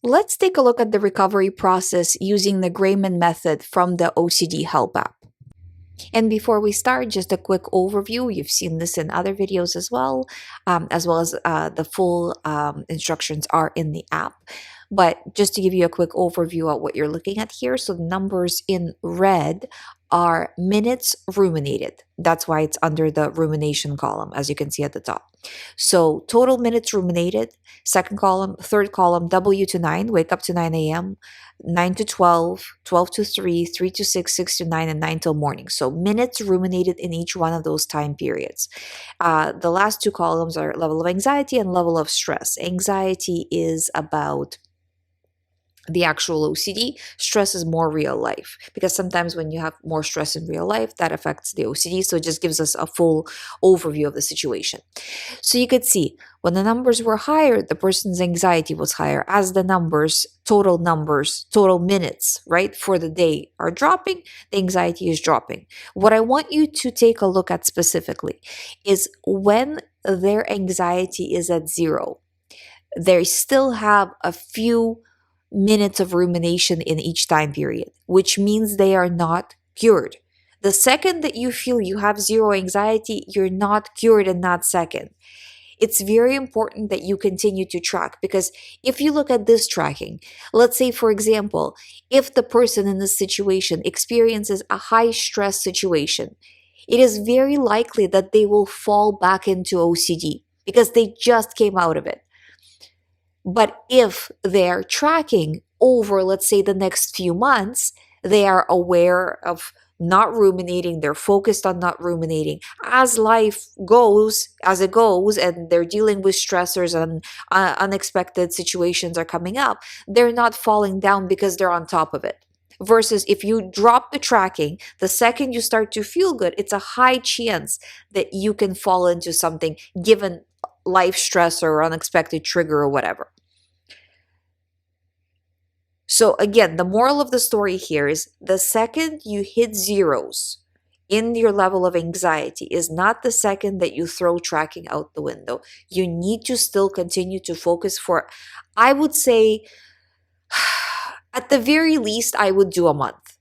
Let's take a look at the recovery process using the GREYMOND method from the OCD Help app. And before we start, just a quick overview. You've seen this in other videos as well as the full instructions are in the app. But just to give you a quick overview of what you're looking at here, so the numbers in red are minutes ruminated. That's why it's under the rumination column, as you can see at the top. So total minutes ruminated, second column, third column, W to 9, wake up to 9 a.m., 9 to 12, 12 to 3, 3 to 6, 6 to 9, and 9 till morning. So minutes ruminated in each one of those time periods. The last two columns are level of anxiety and level of stress. Anxiety is about the actual OCD. Stress is more real life, because sometimes when you have more stress in real life, that affects the OCD. So it just gives us a full overview of the situation. So you could see when the numbers were higher, the person's anxiety was higher. As the numbers, total minutes, right, for the day are dropping, the anxiety is dropping. What I want you to take a look at specifically is when their anxiety is at 0, they still have a few minutes of rumination in each time period, which means they are not cured. The second that you feel you have 0 anxiety, you're not cured in that second. It's very important that you continue to track, because if you look at this tracking, let's say, for example, if the person in this situation experiences a high stress situation, it is very likely that they will fall back into OCD because they just came out of it. But if they're tracking over, let's say, the next few months, they are aware of not ruminating, they're focused on not ruminating. As life goes, and they're dealing with stressors and unexpected situations are coming up, they're not falling down because they're on top of it. Versus if you drop the tracking, the second you start to feel good, it's a high chance that you can fall into something given life stress or unexpected trigger or whatever. So again, the moral of the story here is the second you hit zeros in your level of anxiety is not the second that you throw tracking out the window. You need to still continue to focus for, I would say, at the very least, I would do a month.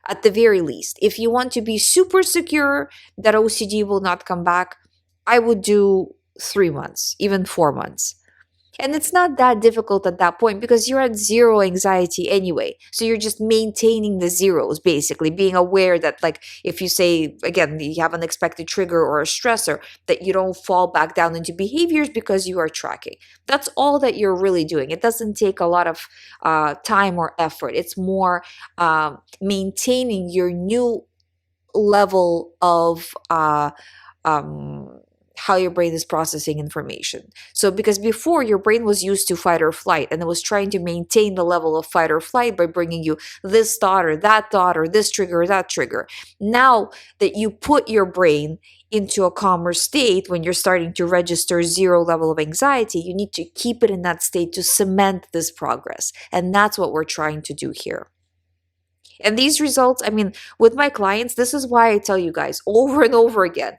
At the very least. If you want to be super secure that OCD will not come back, I would do 3 months, even 4 months. And it's not that difficult at that point because you're at 0 anxiety anyway. So you're just maintaining the zeros, basically, being aware that, like, if you say, again, you have an unexpected trigger or a stressor, that you don't fall back down into behaviors because you are tracking. That's all that you're really doing. It doesn't take a lot of time or effort. It's more maintaining your new level of how your brain is processing information. So because before your brain was used to fight or flight, and it was trying to maintain the level of fight or flight by bringing you this thought or that thought or this trigger or that trigger. Now that you put your brain into a calmer state, when you're starting to register 0 level of anxiety, you need to keep it in that state to cement this progress. And that's what we're trying to do here. And these results, I mean, with my clients, this is why I tell you guys over and over again,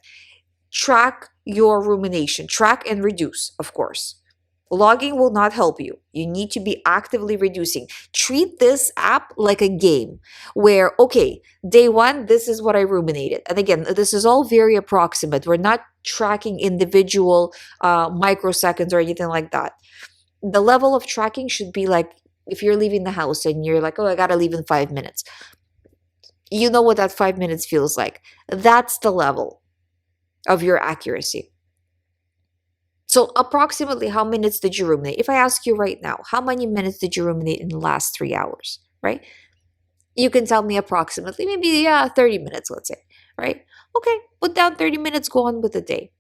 track your rumination, track and reduce, of course. Logging will not help you. You need to be actively reducing. Treat this app like a game where, okay, day 1, this is what I ruminated. And again, this is all very approximate. We're not tracking individual microseconds or anything like that. The level of tracking should be like, if you're leaving the house and you're like, oh, I gotta leave in 5 minutes. You know what that 5 minutes feels like. That's the level of your accuracy. So approximately how minutes did you ruminate? If I ask you right now, how many minutes did you ruminate in the last 3 hours, right? You can tell me approximately, maybe 30 minutes, let's say, right? Okay, put down 30 minutes, go on with the day.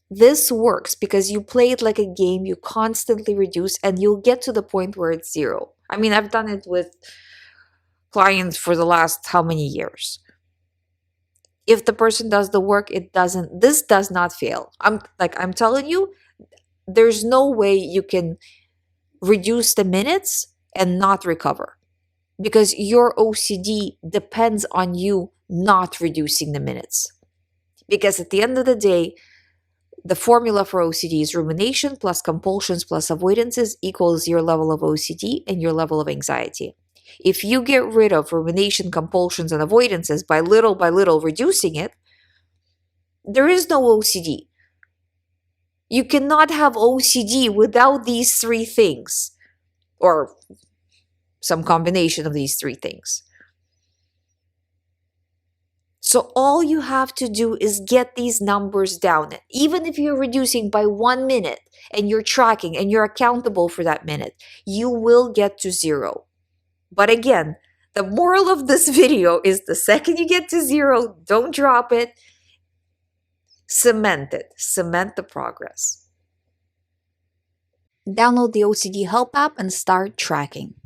This works because you play it like a game, you constantly reduce, and you'll get to the point where it's 0. I mean, I've done it with clients for the last how many years. If the person does the work, this does not fail. I'm telling you, there's no way you can reduce the minutes and not recover, because your OCD depends on you not reducing the minutes. Because at the end of the day, The formula for OCD is rumination plus compulsions plus avoidances equals your level of OCD and your level of anxiety. If you get rid of rumination, compulsions, and avoidances by little reducing it, there is no OCD. You cannot have OCD without these three things, or some combination of these three things. So all you have to do is get these numbers down. Even if you're reducing by 1 minute and you're tracking and you're accountable for that minute, you will get to zero. But again, the moral of this video is the second you get to zero, don't drop it. Cement it. Cement the progress. Download the OCD Help app and start tracking.